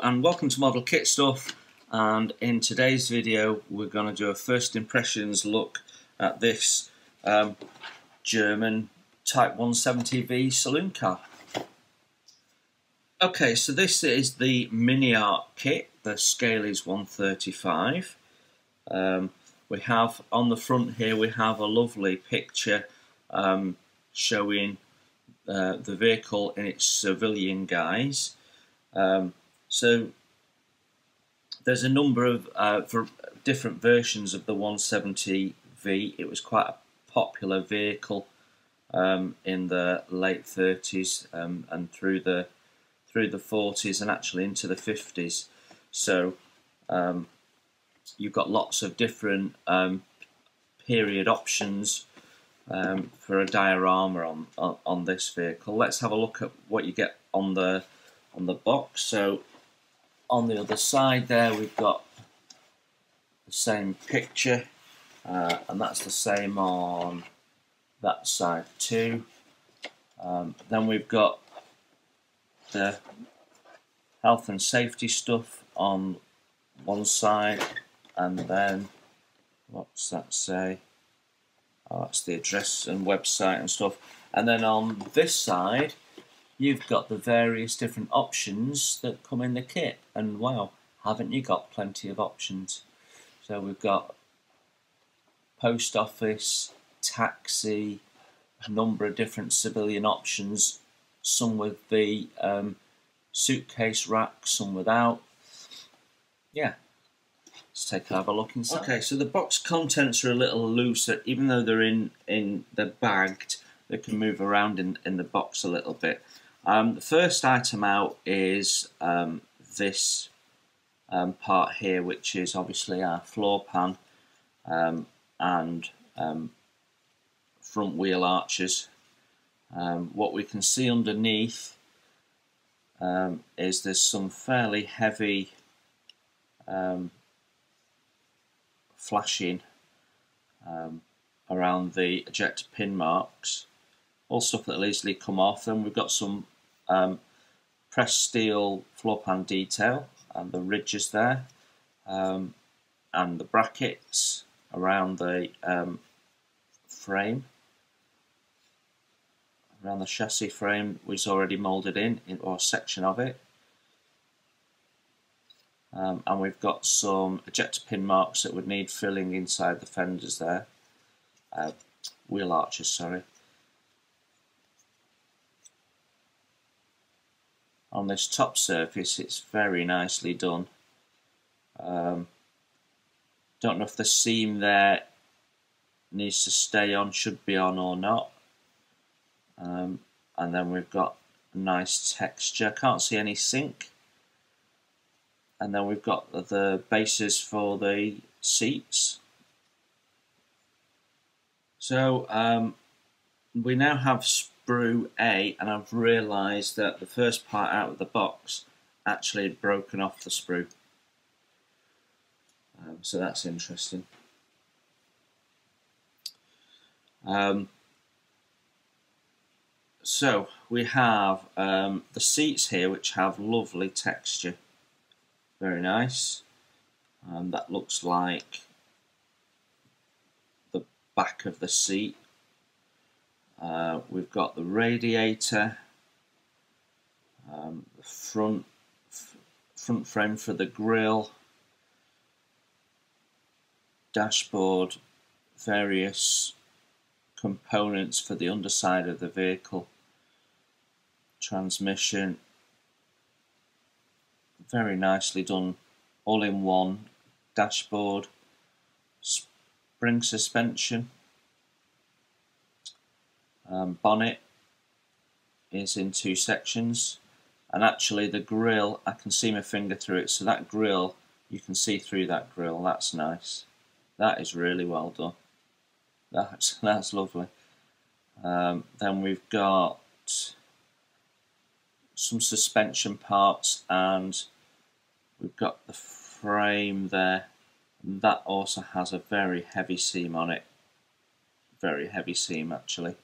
and welcome to Model Kit Stuff, and in today's video we're going to do a first impressions look at this German Type 170V saloon car. Okay, so this is the MiniArt kit. The scale is 135. We have on the front here we have a lovely picture showing the vehicle in its civilian guise. So there's a number of different versions of the 170V. It was quite a popular vehicle in the late 30s and through the 40s and actually into the 50s. So you've got lots of different period options for a diorama on this vehicle. Let's have a look at what you get on the box. So on the other side there we've got the same picture, and that's the same on that side too. Then we've got the health and safety stuff on one side, and then what's that say? Oh, that's the address and website and stuff. And then on this side you've got the various different options that come in the kit, and wow, haven't you got plenty of options? So we've got post office, taxi, a number of different civilian options, some with the suitcase rack, some without. Yeah, let's have a look inside. Okay, so the box contents are a little looser, even though they're they're bagged. They can move around in the box a little bit. The first item out is this part here, which is obviously our floor pan and front wheel arches. What we can see underneath is there's some fairly heavy flashing around the ejector pin marks. All stuff that'll easily come off. Then we've got some pressed steel floor pan detail and the ridges there, and the brackets around the frame, around the chassis frame was already moulded in, or a section of it. And we've got some ejector pin marks that would need filling inside the fenders there, wheel arches, sorry. On this top surface it's very nicely done. Don't know if the seam there needs to stay on, should be on or not. And then we've got a nice texture, can't see any sink. And then we've got the bases for the seats. So we now have sprue A, and I've realised that the first part out of the box actually had broken off the sprue. So that's interesting. So we have the seats here, which have lovely texture. Very nice. That looks like the back of the seat. We've got the radiator, the front frame for the grille, dashboard, various components for the underside of the vehicle, transmission. Very nicely done, all in one. Dashboard, spring suspension. Bonnet is in two sections, and actually the grille, I can see my finger through it, so that grille, you can see through that grille. That's nice. That is really well done. That's lovely. Then we've got some suspension parts, and we've got the frame there. That also has a very heavy seam on it. Very heavy seam actually.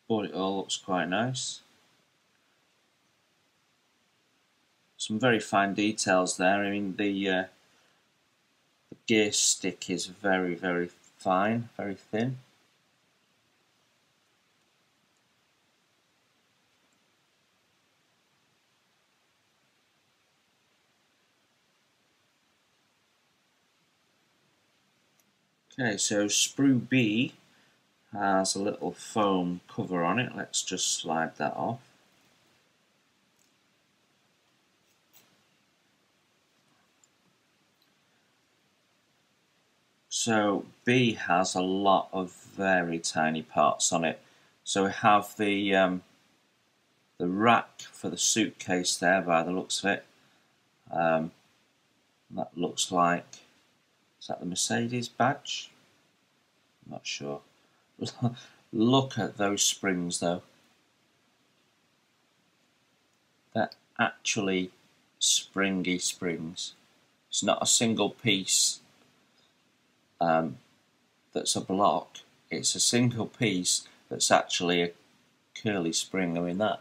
but it all looks quite nice. Some very fine details there. I mean, the gear stick is very, very fine, very thin. Okay, so sprue B has a little foam cover on it. Let's just slide that off. So B has a lot of very tiny parts on it. So we have the rack for the suitcase there by the looks of it. That looks like, is that the Mercedes badge? I'm not sure. Look at those springs though. They're actually springy springs. It's not a single piece that's a block. It's a single piece that's actually a curly spring. I mean, that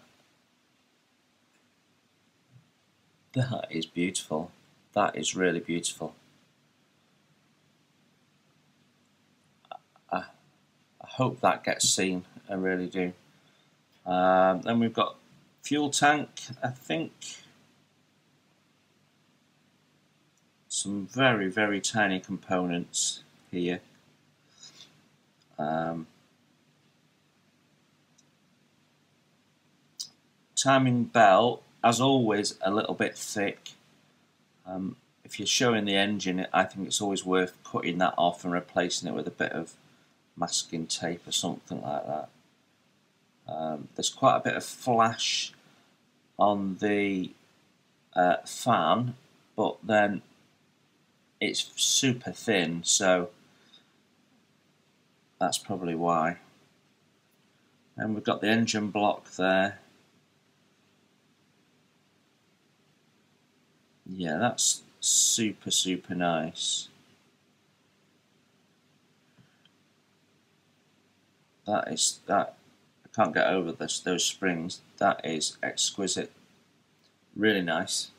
is beautiful. That is really beautiful. I hope that gets seen. I really do. Then we've got fuel tank, I think. Some very, very tiny components here. Timing belt, as always, a little bit thick. If you're showing the engine, I think it's always worth cutting that off and replacing it with a bit of masking tape or something like that. There's quite a bit of flash on the fan, but then it's super thin, so that's probably why. And we've got the engine block there. Yeah, that's super, super nice. That I can't get over those springs. That is exquisite. Really nice.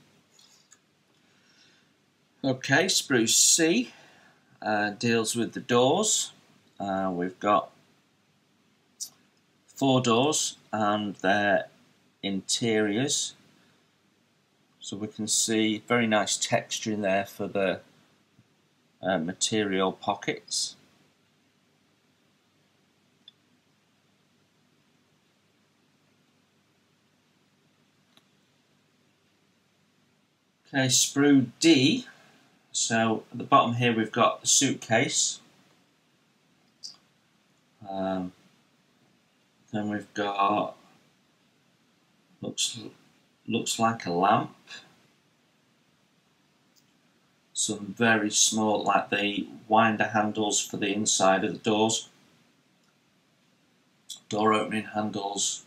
Okay, sprue C deals with the doors. We've got 4 doors and their interiors. So we can see very nice texture in there for the material pockets. Okay, sprue D. So at the bottom here we've got the suitcase. Then we've got looks like a lamp. Some very small, like the winder handles for the inside of the doors. Door opening handles.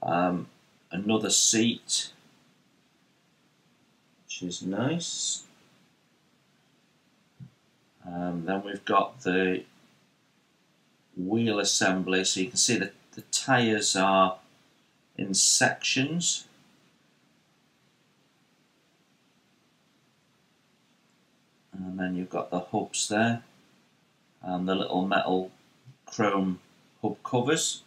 Another seat, which is nice. Then we've got the wheel assembly, so you can see that the tyres are in sections. And then you've got the hubs there and the little metal chrome hub covers.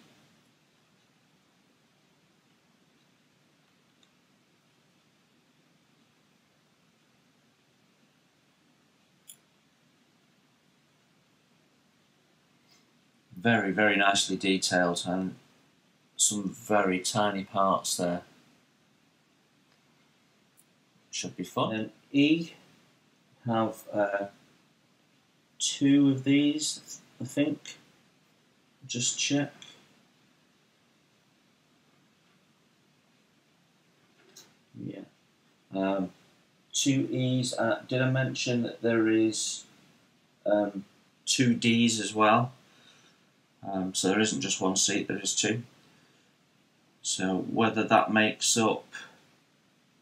Very, very nicely detailed and some very tiny parts there. Should be fun. And E have 2 of these, I think. Just check. Yeah. 2 E's. Did I mention that there is 2 D's as well? So there isn't just 1 seat, there is 2. So whether that makes up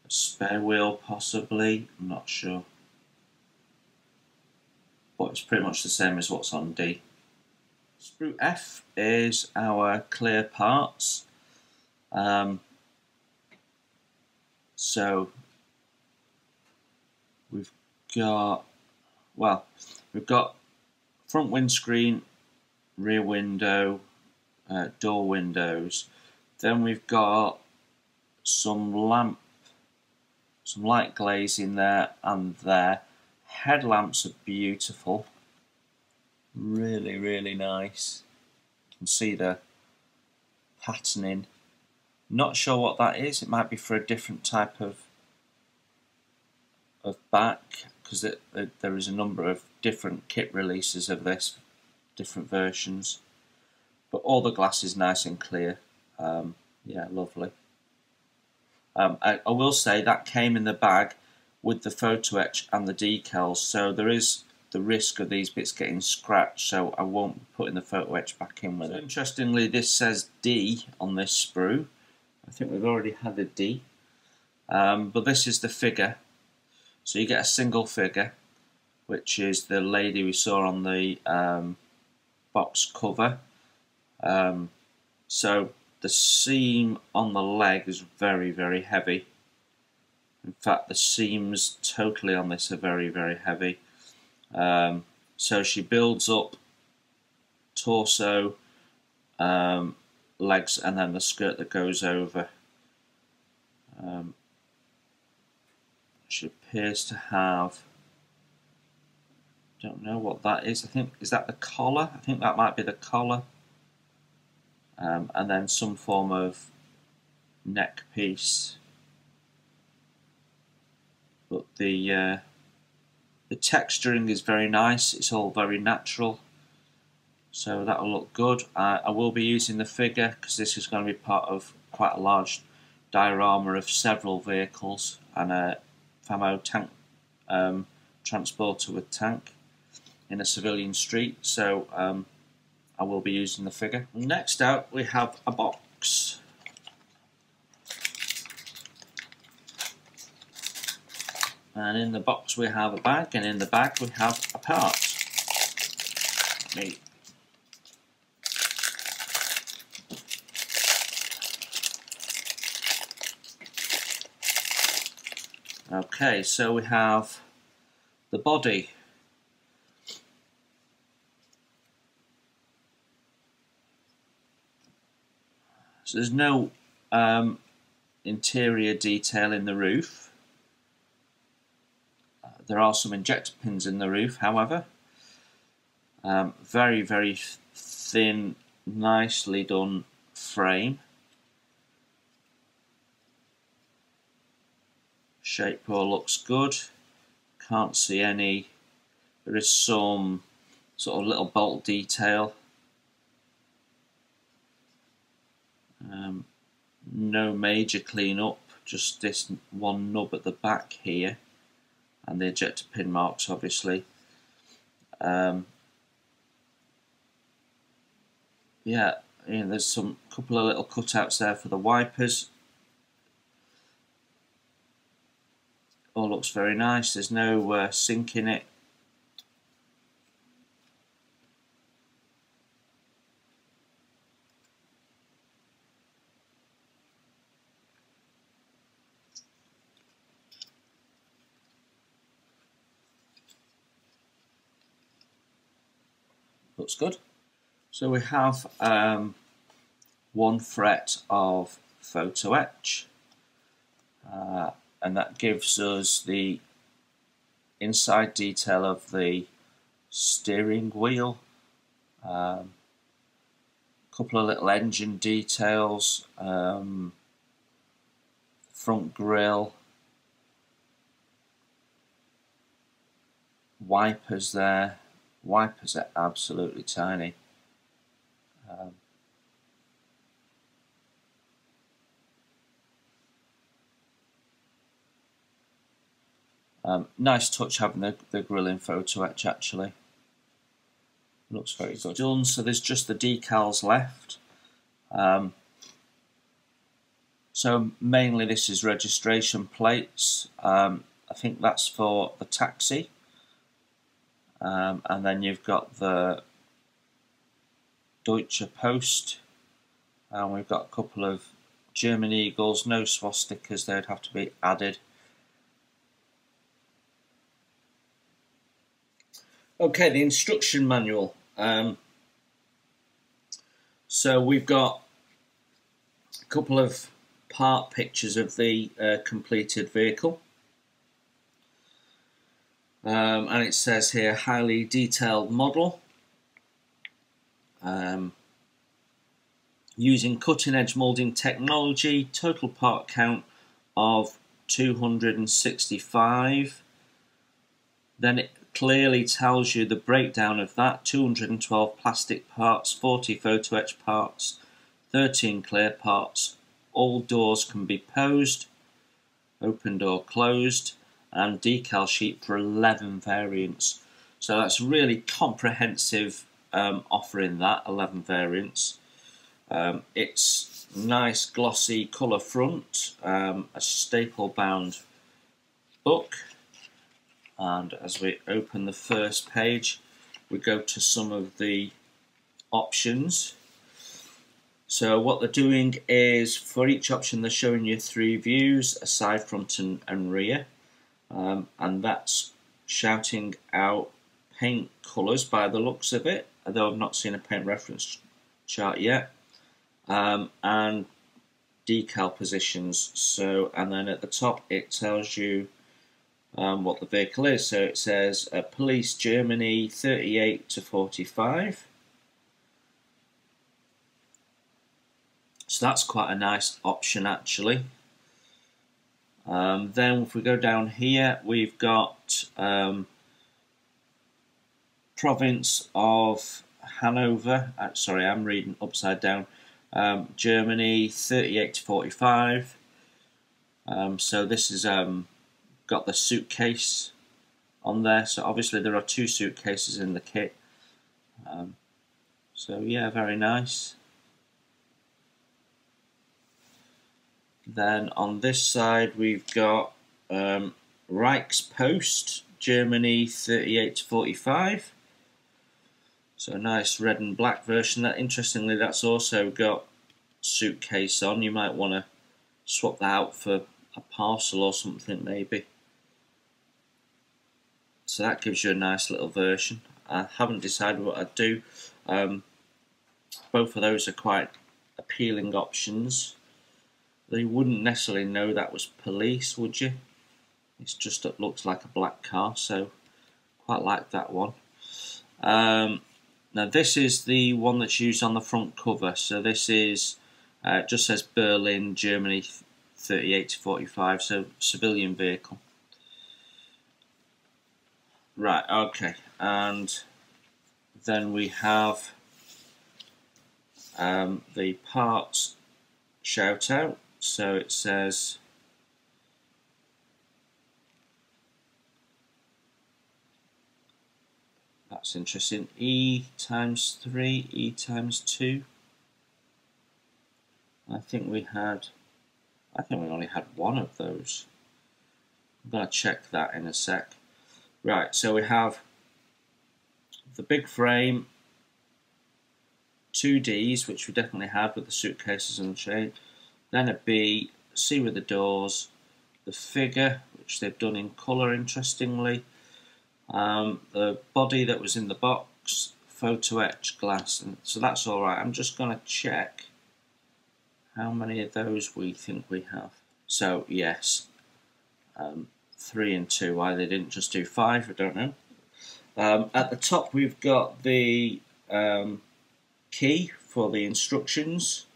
a spare wheel, possibly, I'm not sure. But it's pretty much the same as what's on D. Sprue F is our clear parts. So we've got, well, we've got front windscreen, rear window, door windows. Then we've got some light glazing there and there. Headlamps are beautiful, really, really nice. You can see the patterning. Not sure what that is. It might be for a different type of back, because there is a number of different kit releases of this, different versions. But all the glass is nice and clear. Yeah, lovely. I will say that came in the bag with the photo etch and the decals, so there is the risk of these bits getting scratched, so I won't be putting the photo etch back in with it. Interestingly, this says D on this sprue. I think we've already had a D, but this is the figure. So you get a single figure, which is the lady we saw on the box cover. So the seam on the leg is very, very heavy. In fact, the seams totally on this are very, very heavy. So she builds up torso, legs, and then the skirt that goes over. She appears to have, don't know what that is. I think, is that the collar? I think that might be the collar. And then some form of neck piece. But the texturing is very nice. It's all very natural, so that'll look good. I will be using the figure because this is going to be part of quite a large diorama of several vehicles and a FAMO tank transporter with tank in a civilian street. So I will be using the figure. Next out, we have a box. And in the box we have a bag, and in the bag we have a part. Okay, so we have the body. So there's no interior detail in the roof. There are some injector pins in the roof, however. Very, very thin, nicely done frame. Shape all looks good. Can't see any. There is some sort of little bolt detail. No major cleanup, just this one nub at the back here, and the ejector pin marks, obviously. Yeah, there's some couple of little cutouts there for the wipers. All looks very nice. There's no sink in it. Looks good. So we have one fret of photo etch, and that gives us the inside detail of the steering wheel, couple of little engine details, front grille, wipers there. Wipers are absolutely tiny. Nice touch having the grill in photo etch, actually. Looks very good. Done, so there's just the decals left. So mainly this is registration plates. I think that's for the taxi. And then you've got the Deutsche Post, and we've got a couple of German eagles, no swastikas, they'd have to be added. Okay, the instruction manual. So we've got a couple of part pictures of the completed vehicle. And it says here, highly detailed model. Using cutting-edge moulding technology, total part count of 265. Then it clearly tells you the breakdown of that: 212 plastic parts, 40 photo etch parts, 13 clear parts. All doors can be posed, opened or closed, and decal sheet for 11 variants. So that's really comprehensive offering, that 11 variants. It's nice glossy colour front, a staple bound book, and as we open the first page we go to some of the options. So what they're doing is, for each option they're showing you 3 views, a side, front and rear, and that's shouting out paint colours by the looks of it, although I've not seen a paint reference chart yet, and decal positions. So, and then at the top it tells you what the vehicle is. So it says Police Germany 38 to 45. So that's quite a nice option actually. Then if we go down here, we've got province of Hanover. Sorry, I'm reading upside down. Germany 38 to 45. So this is got the suitcase on there. So obviously there are 2 suitcases in the kit. So yeah, very nice. Then on this side we've got Reichspost, Germany 38 to 45. So a nice red and black version. That, interestingly, that's also got suitcase on. You might want to swap that out for a parcel or something maybe. So that gives you a nice little version. I haven't decided what I'd do. Both of those are quite appealing options. You wouldn't necessarily know that was police, would you? It's just, it looks like a black car, so quite like that one. Now this is the one that's used on the front cover. So this is just says Berlin, Germany 38 to 45, so civilian vehicle. Right, okay, and then we have the parts shout out. So it says that's interesting. E times 3, E times 2. I think we only had one of those. I'm going to check that in a sec. Right, so we have the big frame, 2 Ds, which we definitely have with the suitcases and the chain, then a B, C with the doors, the figure, which they've done in colour interestingly, the body that was in the box, photo etch glass, and so that's alright. I'm just going to check how many of those we think we have. So yes, 3 and 2. Why they didn't just do 5, I don't know. At the top we've got the key for the instructions,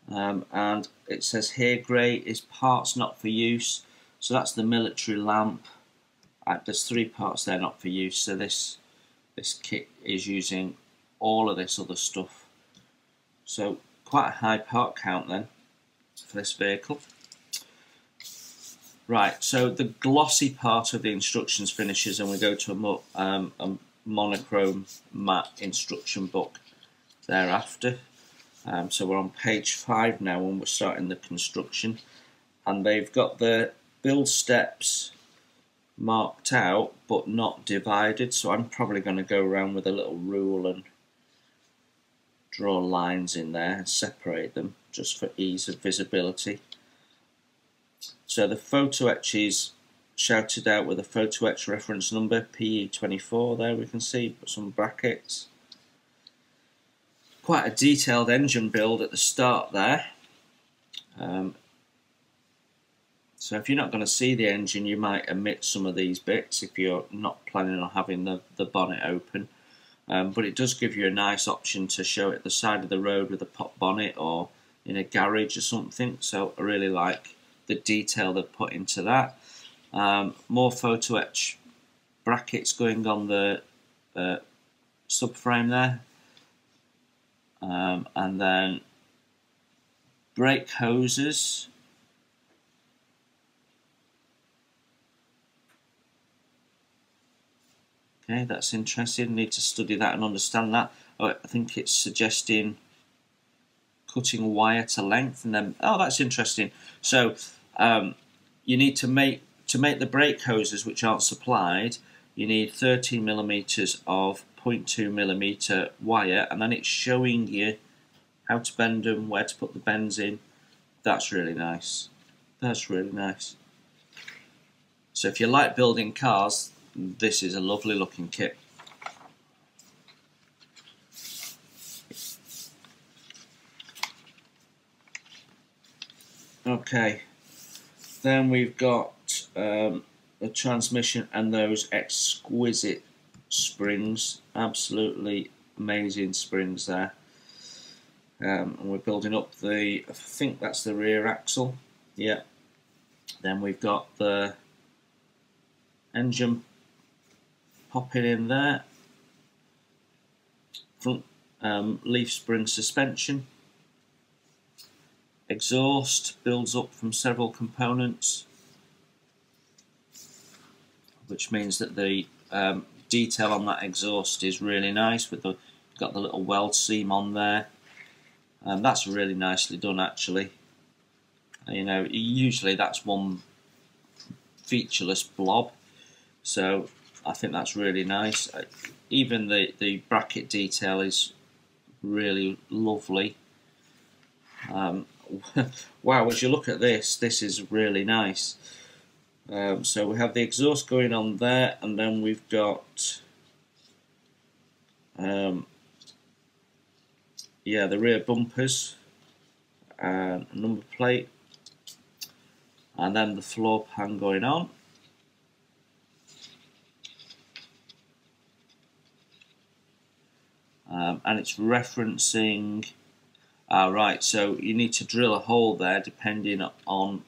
and it says here grey is parts not for use. So that's the military lamp. There's 3 parts there not for use, so this kit is using all of this other stuff. So quite a high part count then for this vehicle. Right, so the glossy part of the instructions finishes and we go to a monochrome matte instruction book thereafter. So we're on page 5 now and we're starting the construction, and they've got the build steps marked out but not divided, so I'm probably going to go around with a little rule and draw lines in there and separate them just for ease of visibility. So the photo etch is shouted out with a photo etch reference number PE24. There we can see some brackets. Quite a detailed engine build at the start there. So if you're not going to see the engine, you might omit some of these bits if you're not planning on having the bonnet open. But it does give you a nice option to show it at the side of the road with a pop bonnet or in a garage or something. So I really like the detail they've put into that. More photo etch brackets going on the subframe there. And then brake hoses. Okay, that's interesting. Need to study that and understand that. Oh, I think it's suggesting cutting wire to length, and then that's interesting. So you need to make the brake hoses, which aren't supplied. You need 13mm of 0.2mm wire, and then it's showing you how to bend them, where to put the bends in. That's really nice. That's really nice. So if you like building cars, this is a lovely looking kit. Okay, then we've got the transmission and those exquisite springs, absolutely amazing springs there. And we're building up I think that's the rear axle. Yeah. Then we've got the engine popping in there, front leaf spring suspension, exhaust builds up from several components, which means that the detail on that exhaust is really nice. With got the little weld seam on there, and that's really nicely done actually. You know, usually that's one featureless blob, so I think that's really nice. Even the bracket detail is really lovely. Wow, as you look at this is really nice. So we have the exhaust going on there, and then we've got yeah, the rear bumpers and a number plate, and then the floor pan going on. And it's referencing, right, so you need to drill a hole there depending on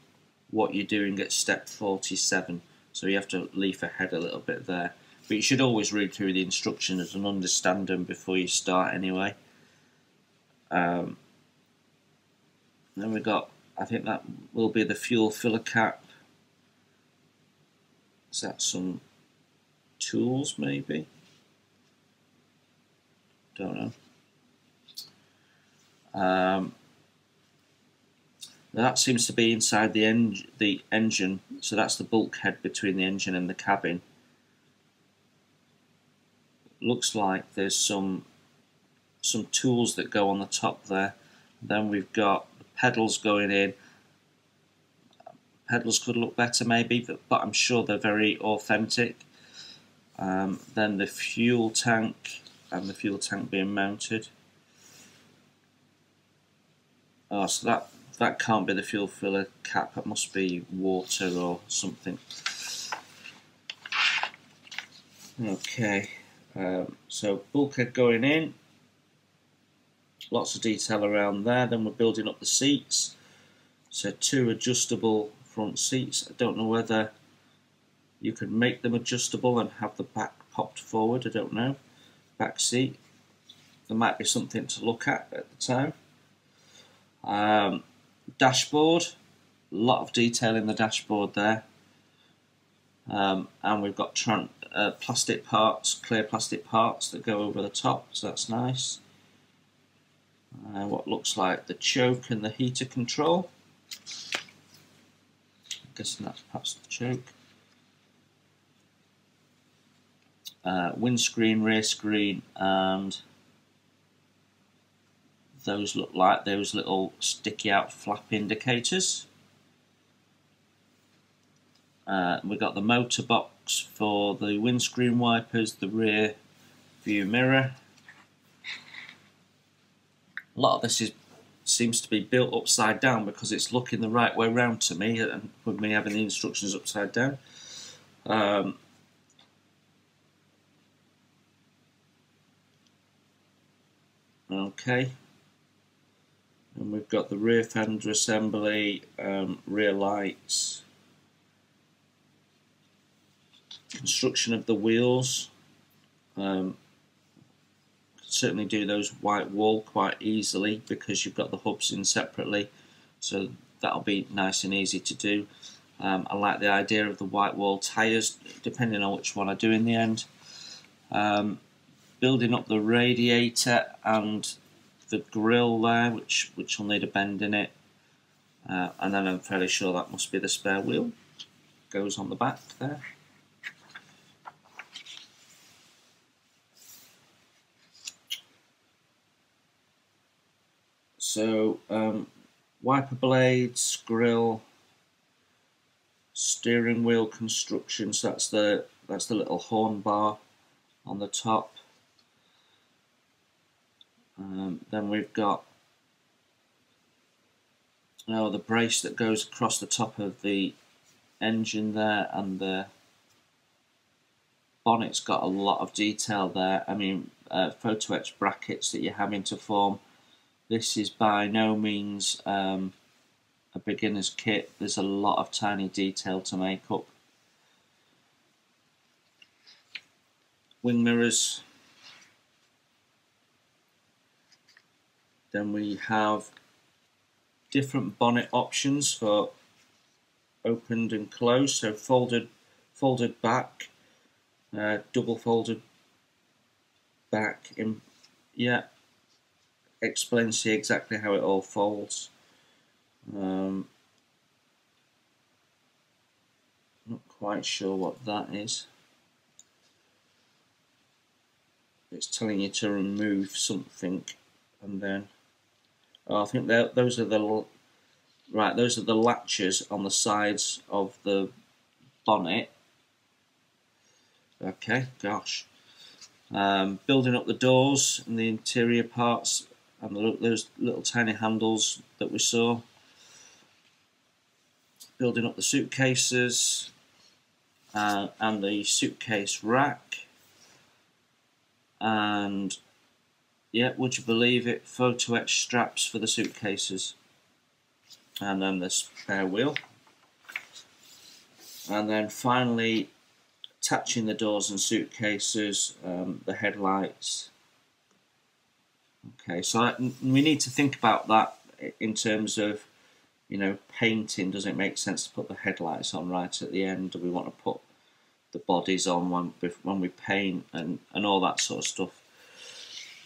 what you're doing at step 47, so you have to leaf ahead a little bit there, but you should always read through the instructions and understand them before you start anyway. Then we've got, I think that will be the fuel filler cap. Is that some tools maybe? Don't know. That seems to be inside the engine, so that's the bulkhead between the engine and the cabin. Looks like there's some tools that go on the top there. Then we've got the pedals going in. Pedals could look better maybe, but I'm sure they're very authentic. Then the fuel tank, and the fuel tank being mounted. Oh, so that can't be the fuel filler cap, it must be water or something. Okay, so bulkhead going in, lots of detail around there. Then we're building up the seats, so 2 adjustable front seats. I don't know whether you could make them adjustable and have the back popped forward, I don't know. Back seat, there might be something to look at the time. Dashboard, a lot of detail in the dashboard there, and we've got plastic parts, clear plastic parts that go over the top, so that's nice. What looks like the choke and the heater control. I'm guessing that's perhaps the choke. Windscreen, rear screen, and those look like those little sticky out flap indicators. We've got the motor box for the windscreen wipers, the rear view mirror. A lot of this seems to be built upside down because it's looking the right way round to me, and with me having the instructions upside down. Okay, and we've got the rear fender assembly, rear lights, construction of the wheels. Certainly do those white wool quite easily because you've got the hubs in separately, so that'll be nice and easy to do. I like the idea of the white wall tyres, depending on which one I do in the end. Building up the radiator and the grille there, which will need a bend in it, and then I'm fairly sure that must be the spare wheel. Goes on the back there. So wiper blades, grille, steering wheel construction. So that's the little horn bar on the top. Then we've got the brace that goes across the top of the engine there, and the bonnet's got a lot of detail there. I mean, photo etch brackets that you're having to form. This is by no means a beginner's kit. There's a lot of tiny detail to make up. Wing mirrors. Then we have different bonnet options for opened and closed. So folded back, double folded back. Explains to you exactly how it all folds. Not quite sure what that is. It's telling you to remove something, and then I think those are the latches on the sides of the bonnet. Okay, gosh. Building up the doors and the interior parts, and those little tiny handles that we saw. Building up the suitcases and the suitcase rack. And yeah, would you believe it, photo etch straps for the suitcases. And then the spare wheel. And then finally attaching the doors and suitcases, the headlights. Okay, so we need to think about that in terms of, you know, painting. Does it make sense to put the headlights on right at the end? Do we want to put the bodies on when we paint and all that sort of stuff?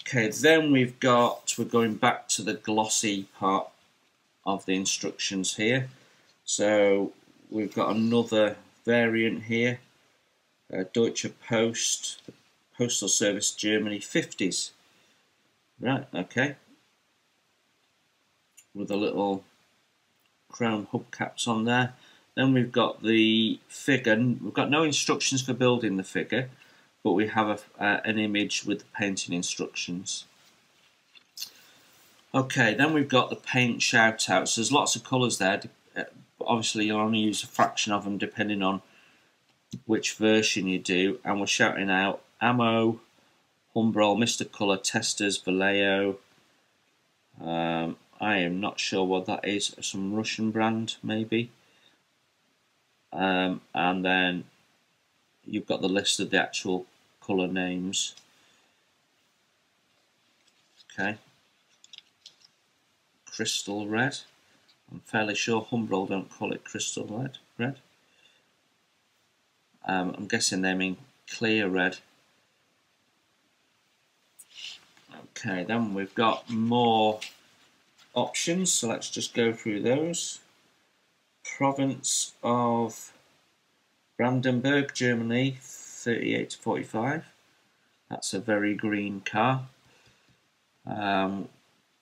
Okay, then we're going back to the glossy part of the instructions here. So we've got another variant here, Deutsche Post, the Postal Service Germany 50s. Right, okay. With a little chrome hubcaps on there. Then we've got the figure. We've got no instructions for building the figure, but we have an image with the painting instructions. Okay, then we've got the paint shout outs. There's lots of colours there. Obviously, you'll only use a fraction of them depending on which version you do. And we're shouting out Ammo, Humbrol, Mr. Colour, Testers, Vallejo. I am not sure what that is. Some Russian brand, maybe. And then you've got the list of the actual colour names. Okay. Crystal red. I'm fairly sure Humbrol don't call it crystal red. I'm guessing they mean clear red. Okay, then we've got more options, so let's just go through those. Province of Brandenburg, Germany, 38 to 45. That's a very green car.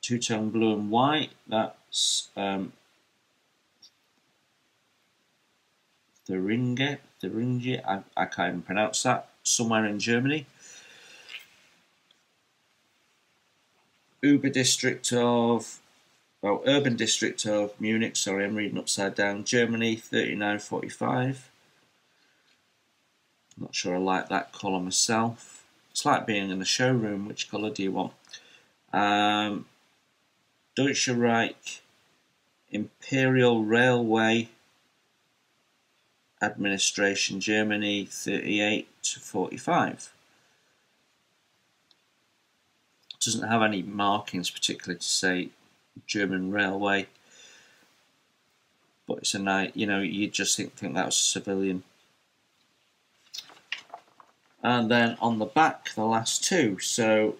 two-tone blue and white. That's Thuringia. I can't even pronounce that. Somewhere in Germany. Urban district of Munich. Sorry, I'm reading upside down. Germany, 3945. Not sure I like that colour myself. It's like being in a showroom. Which colour do you want? Deutsche Reich Imperial Railway Administration, Germany, 38 to 45. Doesn't have any markings particularly to say German Railway, but it's a nice, you know, you just think that was a civilian. And then on the back, the last two. So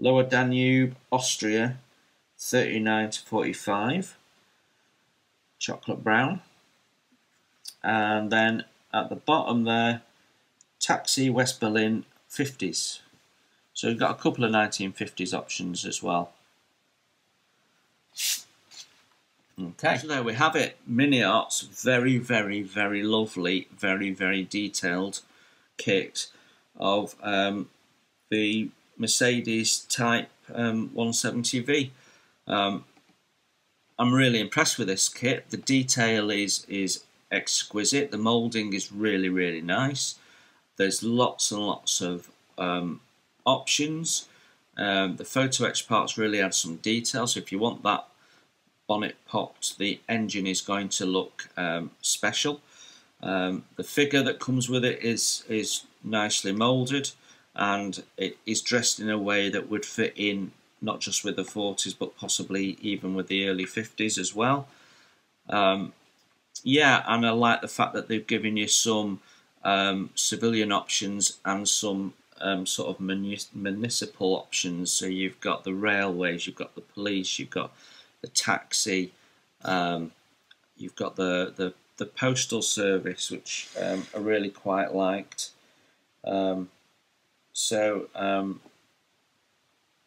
Lower Danube, Austria, 39 to 45, chocolate brown. And then at the bottom there, Taxi, West Berlin, 50s. So we've got a couple of 1950s options as well. Okay, so there we have it. MiniArt's very, very, very lovely, very, very detailed kit of the Mercedes Type 170V. I'm really impressed with this kit. The detail is exquisite. The moulding is really, really nice. There's lots and lots of options. The photo etch parts really add some detail. So if you want that bonnet popped, the engine is going to look special. The figure that comes with it is nicely moulded, and it is dressed in a way that would fit in not just with the 40s but possibly even with the early 50s as well. Yeah, and I like the fact that they've given you some civilian options and some sort of municipal options. So you've got the railways, you've got the police, you've got the taxi, you've got the postal service, which I really quite liked.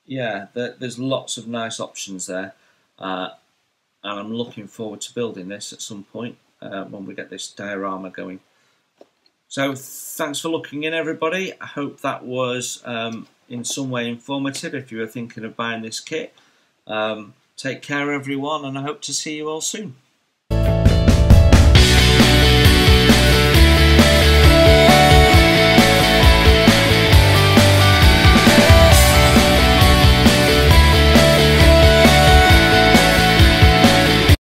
Yeah, there's lots of nice options there, and I'm looking forward to building this at some point when we get this diorama going. So thanks for looking in, everybody. I hope that was in some way informative if you were thinking of buying this kit. Take care, everyone, and I hope to see you all soon.